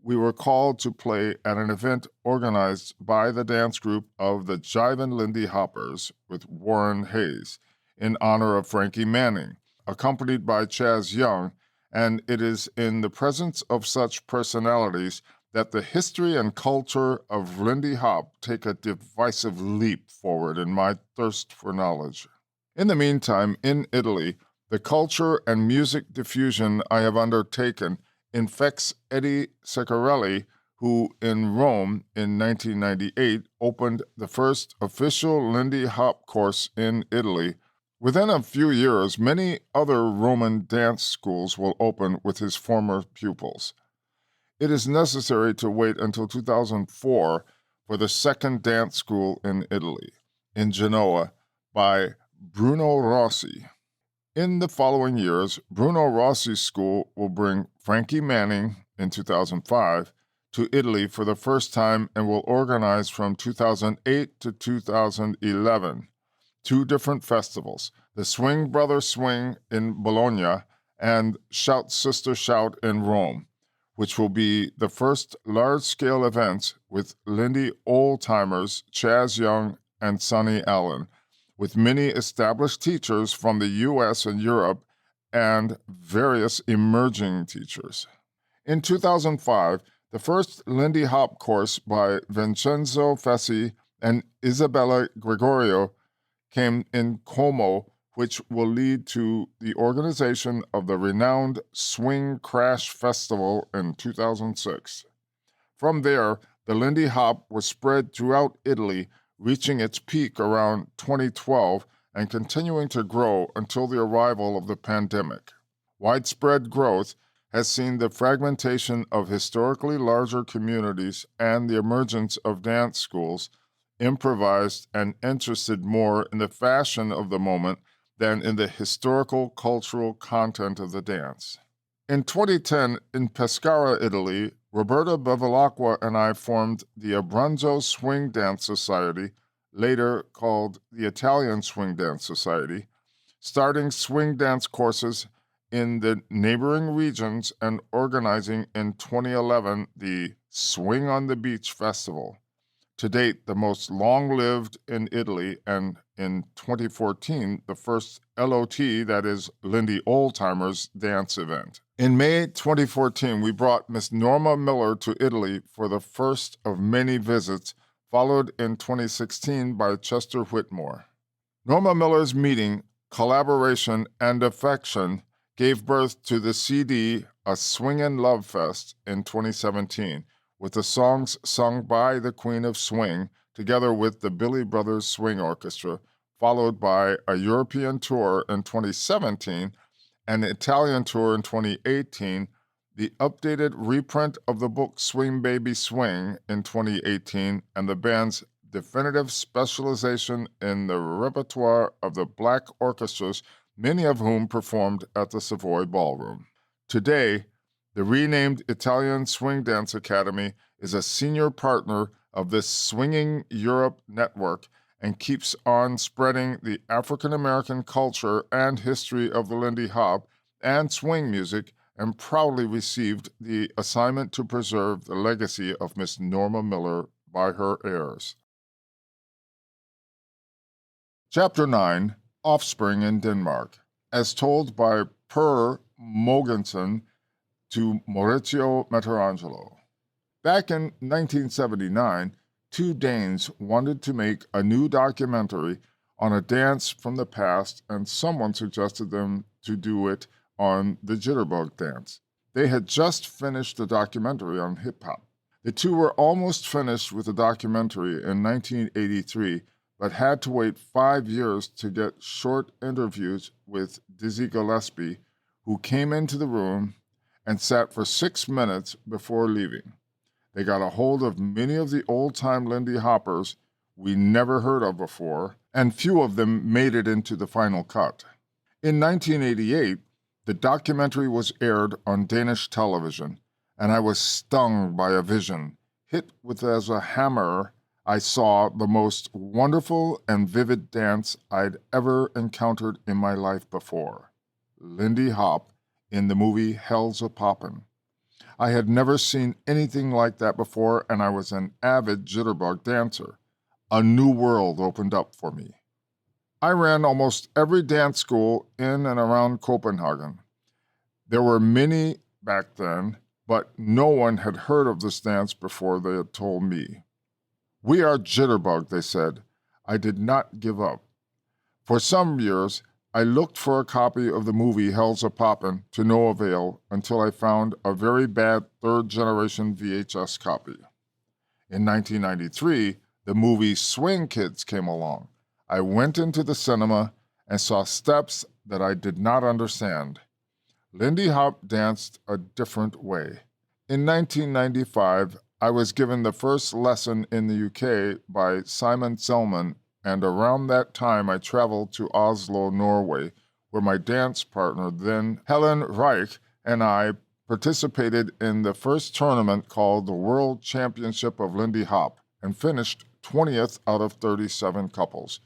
we were called to play at an event organized by the dance group of the Jivin' Lindy Hoppers with Warren Hayes in honor of Frankie Manning, accompanied by Chaz Young, and it is in the presence of such personalities that the history and culture of Lindy Hop take a divisive leap forward in my thirst for knowledge. In the meantime, in Italy, the culture and music diffusion I have undertaken infects Eddie Ceccarelli, who in Rome in 1998 opened the first official Lindy Hop course in Italy. Within a few years, many other Roman dance schools will open with his former pupils. It is necessary to wait until 2004 for the second dance school in Italy, in Genoa, by Bruno Rossi. In the following years, Bruno Rossi's school will bring Frankie Manning in 2005 to Italy for the first time and will organize from 2008 to 2011 two different festivals, the Swing Brother Swing in Bologna and Shout Sister Shout in Rome, which will be the first large-scale events with Lindy old-timers Chaz Young and Sonny Allen, with many established teachers from the U.S. and Europe and various emerging teachers. In 2005, the first Lindy Hop course by Vincenzo Fessi and Isabella Gregorio came in Como, which will lead to the organization of the renowned Swing Crash Festival in 2006. From there, the Lindy Hop was spread throughout Italy, reaching its peak around 2012 and continuing to grow until the arrival of the pandemic. Widespread growth has seen the fragmentation of historically larger communities and the emergence of dance schools, improvised and interested more in the fashion of the moment than in the historical cultural content of the dance. In 2010, in Pescara, Italy, Roberta Bevilacqua and I formed the Abruzzo Swing Dance Society, later called the Italian Swing Dance Society, starting swing dance courses in the neighboring regions and organizing in 2011 the Swing on the Beach Festival, to date the most long-lived in Italy, and in 2014 the first LOT, that is Lindy Oldtimers, dance event. In May 2014, we brought Miss Norma Miller to Italy for the first of many visits, followed in 2016 by Chester Whitmore. Norma Miller's meeting, collaboration, and affection gave birth to the CD A Swingin' Love Fest in 2017, with the songs sung by the Queen of Swing, together with the Billy Brothers Swing Orchestra, followed by a European tour in 2017, an Italian tour in 2018, the updated reprint of the book Swing Baby Swing in 2018, and the band's definitive specialization in the repertoire of the black orchestras, many of whom performed at the Savoy Ballroom. Today, the renamed Italian Swing Dance Academy is a senior partner of this Swinging Europe network and keeps on spreading the African American culture and history of the Lindy Hop and swing music, and proudly received the assignment to preserve the legacy of Miss Norma Miller by her heirs. Chapter 9, Offspring in Denmark, as told by Per Mogensen to Maurizio Meterangelo. Back in 1979, two Danes wanted to make a new documentary on a dance from the past, and someone suggested them to do it on the jitterbug dance. They had just finished a documentary on hip-hop. The two were almost finished with the documentary in 1983, but had to wait 5 years to get short interviews with Dizzy Gillespie, who came into the room and sat for 6 minutes before leaving. They got a hold of many of the old-time Lindy Hoppers, we never heard of before, and few of them made it into the final cut. In 1988, the documentary was aired on Danish television, and I was stung by a vision. Hit with as a hammer, I saw the most wonderful and vivid dance I'd ever encountered in my life before. Lindy Hop in the movie Hell's a Poppin'. I had never seen anything like that before, and I was an avid jitterbug dancer. A new world opened up for me. I ran almost every dance school in and around Copenhagen. There were many back then, but no one had heard of this dance before they had told me. We are jitterbug, they said. I did not give up. For some years, I looked for a copy of the movie Hell's a Poppin' to no avail until I found a very bad third-generation VHS copy. In 1993, the movie Swing Kids came along. I went into the cinema and saw steps that I did not understand. Lindy Hop danced a different way. In 1995, I was given the first lesson in the UK by Simon Selman, and around that time I traveled to Oslo, Norway, where my dance partner, then Helen Reich, and I participated in the first tournament called the World Championship of Lindy Hop and finished 20th out of 37 couples.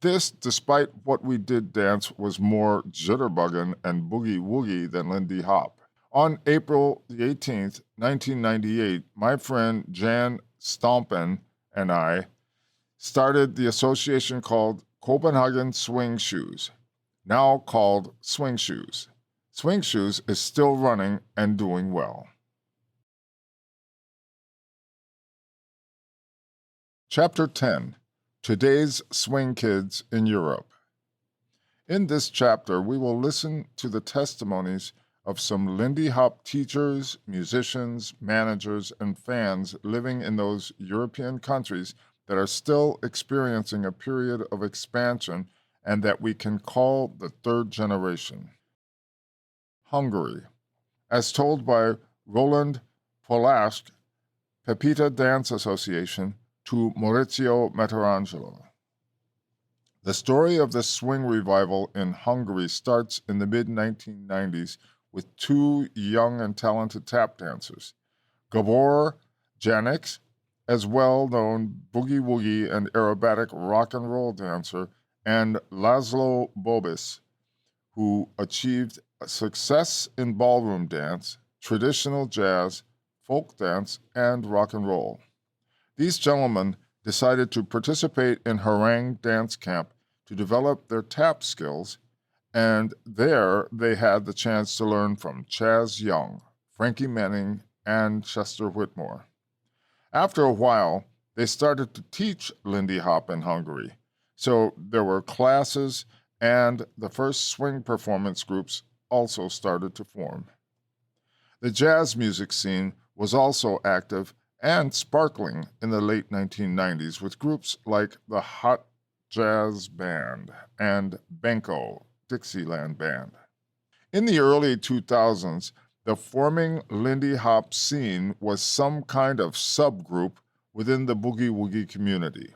This, despite what we did dance, was more jitterbuggin' and boogie-woogie than Lindy Hop. On April the 18th, 1998, my friend Jan Stompen and I started the association called Copenhagen Swing Shoes, now called Swing Shoes. Swing Shoes is still running and doing well. Chapter 10. Today's Swing Kids in Europe. In this chapter, we will listen to the testimonies of some Lindy Hop teachers, musicians, managers, and fans living in those European countries that are still experiencing a period of expansion and that we can call the third generation. Hungary. As told by Roland Polask, Pepita Dance Association, to Maurizio Meterangelo. The story of the swing revival in Hungary starts in the mid-1990s with two young and talented tap dancers, Gabor Janix, as well-known boogie-woogie and aerobatic rock and roll dancer, and Laszlo Bobis, who achieved success in ballroom dance, traditional jazz, folk dance, and rock and roll. These gentlemen decided to participate in Herang dance camp to develop their tap skills, and there they had the chance to learn from Chaz Young, Frankie Manning, and Chester Whitmore. After a while, they started to teach Lindy Hop in Hungary, so there were classes, and the first swing performance groups also started to form. The jazz music scene was also active and sparkling in the late 1990s with groups like the Hot Jazz Band and Benko Dixieland Band. In the early 2000s, the forming Lindy Hop scene was some kind of subgroup within the boogie-woogie community.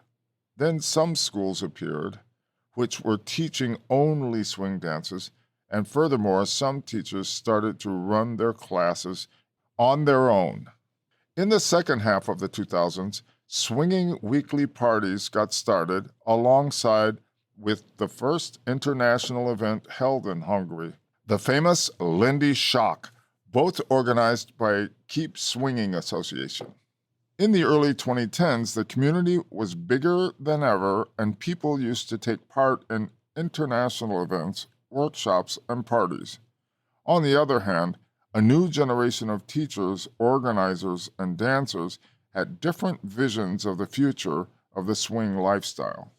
Then some schools appeared, which were teaching only swing dances, and furthermore, some teachers started to run their classes on their own. In the second half of the 2000s, swinging weekly parties got started alongside with the first international event held in Hungary, the famous Lindy Shock, both organized by Keep Swinging Association. In the early 2010s, the community was bigger than ever, and people used to take part in international events, workshops, and parties. On the other hand, a new generation of teachers, organizers, and dancers had different visions of the future of the swing lifestyle.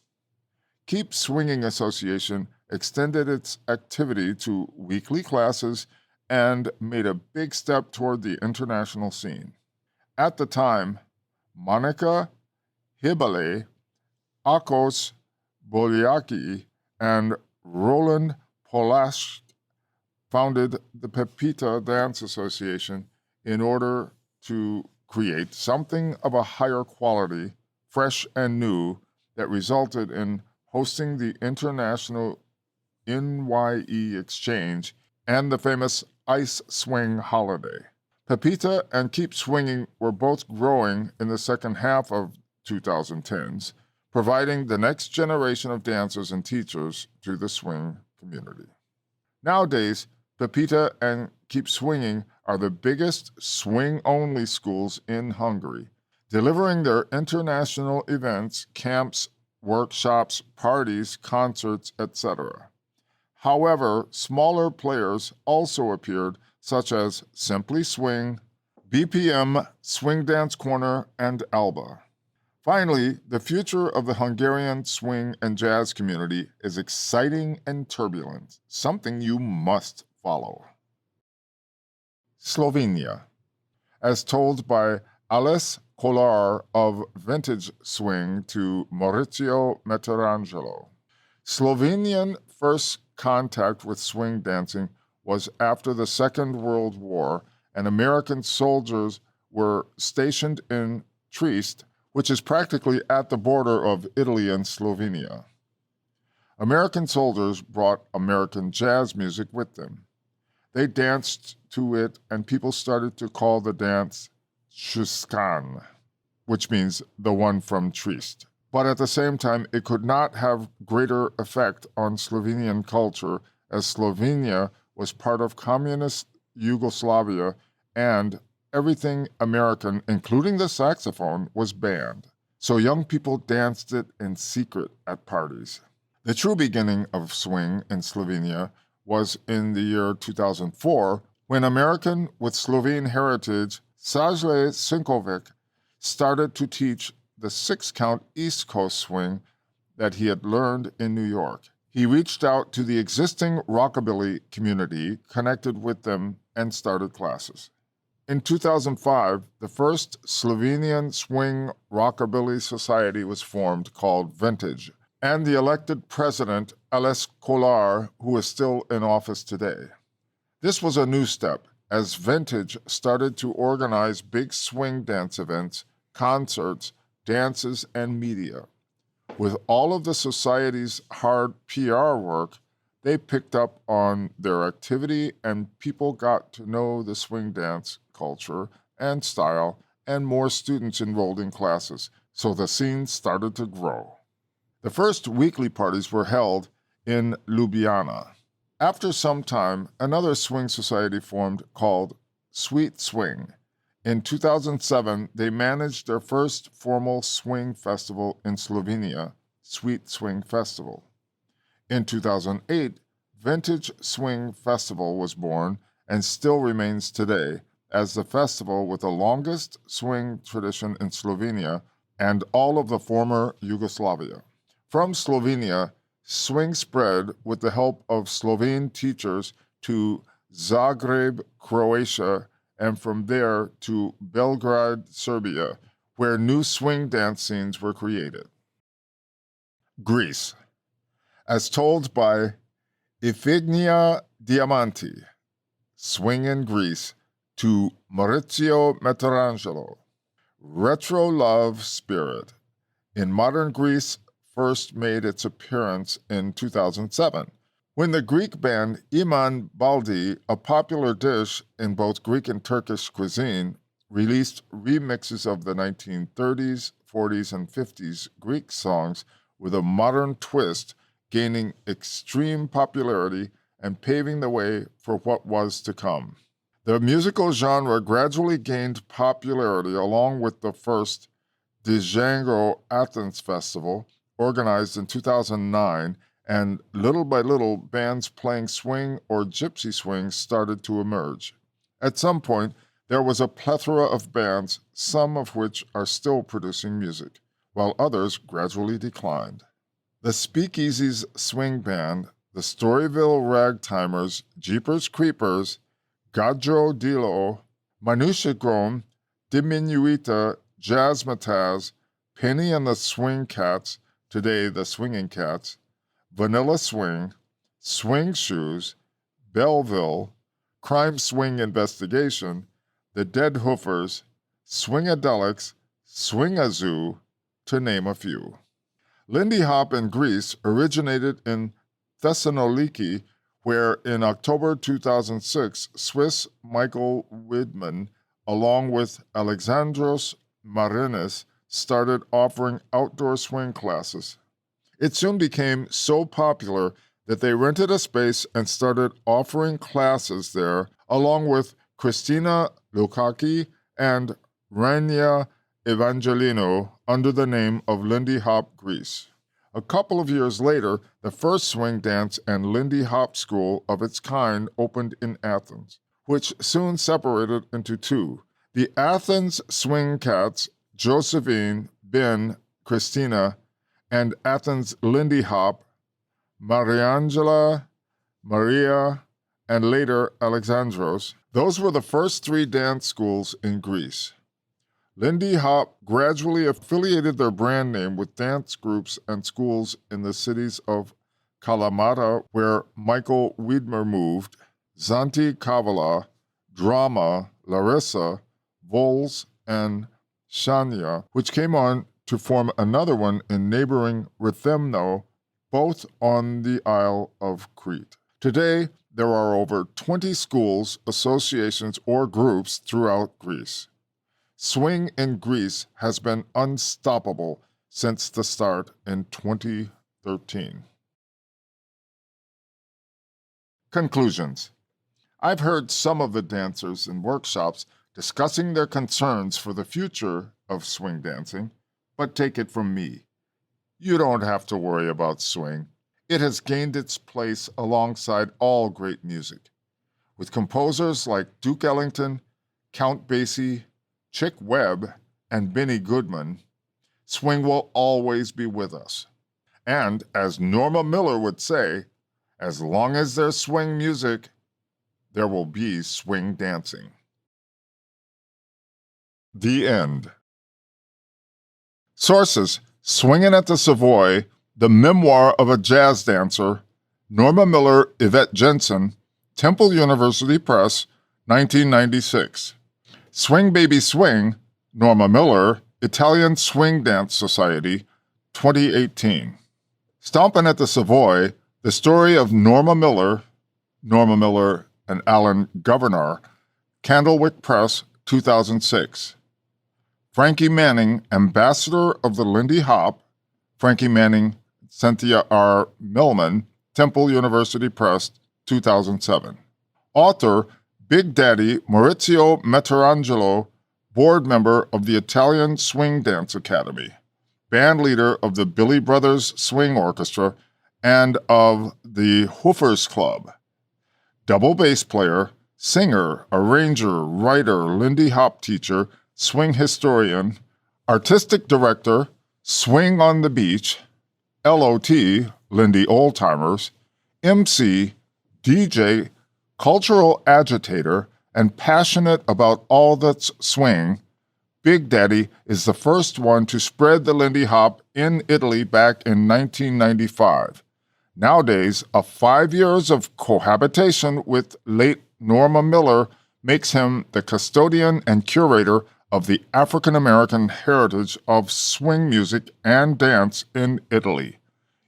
Keep Swinging Association extended its activity to weekly classes and made a big step toward the international scene. At the time, Monica Hibale, Akos Bolyaki, and Roland Polash founded the Pepita Dance Association in order to create something of a higher quality, fresh and new, that resulted in hosting the International NYE Exchange and the famous Ice Swing holiday. Pepita and Keep Swinging were both growing in the second half of 2010s, providing the next generation of dancers and teachers to the swing community. Nowadays, Pepita and Keep Swinging are the biggest swing-only schools in Hungary, delivering their international events, camps, workshops, parties, concerts, etc. However, smaller players also appeared, such as Simply Swing, BPM, Swing Dance Corner, and Alba. Finally, the future of the Hungarian swing and jazz community is exciting and turbulent, something you must follow. Slovenia. As told by Ales Kolar of Vintage Swing to Maurizio Meterangelo. Slovenian first contact with swing dancing was after the Second World War, and American soldiers were stationed in Trieste, which is practically at the border of Italy and Slovenia. American soldiers brought American jazz music with them. They danced to it, and people started to call the dance Shuskan, which means the one from Trieste. But at the same time, it could not have greater effect on Slovenian culture, as Slovenia was part of communist Yugoslavia, and everything American, including the saxophone, was banned. So young people danced it in secret at parties. The true beginning of swing in Slovenia was in the year 2004, when American with Slovene heritage Savoy Sinkovic started to teach the six-count East Coast swing that he had learned in New York. He reached out to the existing rockabilly community, connected with them, and started classes. In 2005, the first Slovenian Swing Rockabilly Society was formed, called Vintage, and the elected president, Ales Kolar, who is still in office today. This was a new step, as Vintage started to organize big swing dance events, concerts, dances, and media. With all of the society's hard PR work, they picked up on their activity, and people got to know the swing dance culture and style, and more students enrolled in classes, so the scene started to grow. The first weekly parties were held in Ljubljana. After some time, another swing society formed called Sweet Swing. In 2007, they managed their first formal swing festival in Slovenia, Sweet Swing Festival. In 2008, Vintage Swing Festival was born and still remains today as the festival with the longest swing tradition in Slovenia and all of the former Yugoslavia. From Slovenia, swing spread with the help of Slovene teachers to Zagreb, Croatia, and from there to Belgrade, Serbia, where new swing dance scenes were created. Greece. As told by Iphigenia Diamanti, Swing in Greece, to Maurizio Meterangelo. Retro love spirit. In modern Greece, first made its appearance in 2007, when the Greek band Iman Baldi, a popular dish in both Greek and Turkish cuisine, released remixes of the 1930s, 40s, and 50s Greek songs with a modern twist, gaining extreme popularity and paving the way for what was to come. The musical genre gradually gained popularity along with the first Django Athens Festival, organized in 2009, and little by little, bands playing swing or gypsy swing started to emerge. At some point, there was a plethora of bands, some of which are still producing music, while others gradually declined. The Speakeasies Swing Band, the Storyville Ragtimers, Jeepers Creepers, Gajo Dilo, Manusha Diminuita, Jazzmatazz, Penny and the Swing Cats, today the Swinging Cats, Vanilla Swing, Swing Shoes, Belleville, Crime Swing Investigation, The Dead Hoofers, Swingadelics, Swingazoo, to name a few. Lindy Hop in Greece originated in Thessaloniki, where in October 2006, Swiss Michael Widman, along with Alexandros Marinis, started offering outdoor swing classes. It soon became so popular that they rented a space and started offering classes there, along with Christina Lukaki and Rania Evangelino under the name of Lindy Hop Greece. A couple of years later, the first swing dance and Lindy Hop school of its kind opened in Athens, which soon separated into two. The Athens Swing Cats, Josephine, Ben, Christina, and Athens Lindy Hop, Mariangela, Maria, and later Alexandros. Those were the first three dance schools in Greece. Lindy Hop gradually affiliated their brand name with dance groups and schools in the cities of Kalamata, where Michael Widmer moved, Zanti Kavala, Drama, Larissa, Vols, and Shania, which came on to form another one in neighboring Rethymno, both on the Isle of Crete. Today, there are over 20 schools, associations, or groups throughout Greece. Swing in Greece has been unstoppable since the start in 2013. Conclusions. I've heard some of the dancers in workshops discussing their concerns for the future of swing dancing, but take it from me. You don't have to worry about swing. It has gained its place alongside all great music. With composers like Duke Ellington, Count Basie, Chick Webb, and Benny Goodman, swing will always be with us. And, as Norma Miller would say, as long as there's swing music, there will be swing dancing. The end. Sources: Swingin' at the Savoy, The Memoir of a Jazz Dancer, Norma Miller, Yvette Jensen, Temple University Press, 1996. Swing Baby Swing, Norma Miller, Italian Swing Dance Society, 2018. Stompin' at the Savoy, The Story of Norma Miller and Alan Governor, Candlewick Press, 2006. Frankie Manning, Ambassador of the Lindy Hop, Frankie Manning, Cynthia R. Millman, Temple University Press, 2007. Author, Big Daddy Maurizio Meterangelo, board member of the Italian Swing Dance Academy, band leader of the Billy Brothers Swing Orchestra and of the Hoofers Club, double bass player, singer, arranger, writer, Lindy Hop teacher, swing historian, artistic director, Swing on the Beach, LOT, Lindy Oldtimers, MC, DJ, cultural agitator, and passionate about all that's swing, Big Daddy is the first one to spread the Lindy Hop in Italy back in 1995. Nowadays, 5 years of cohabitation with late Norma Miller makes him the custodian and curator of the African American heritage of swing music and dance in Italy.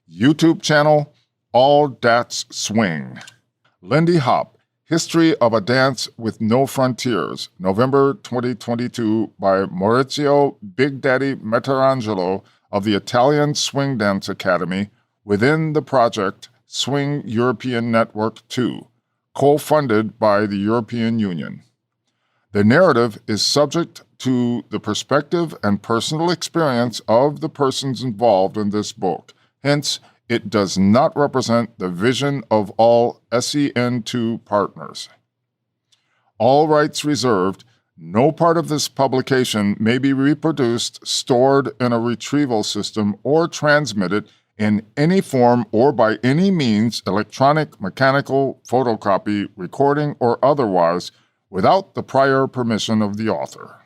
YouTube channel, All That's Swing. Lindy Hop, History of a Dance with No Frontiers, November 2022, by Maurizio Big Daddy Meterangelo of the Italian Swing Dance Academy within the project Swing European Network 2, co-funded by the European Union. The narrative is subject to the perspective and personal experience of the persons involved in this book. Hence, it does not represent the vision of all SEN2 partners. All rights reserved. No part of this publication may be reproduced, stored in a retrieval system, or transmitted in any form or by any means, electronic, mechanical, photocopy, recording, or otherwise, without the prior permission of the author.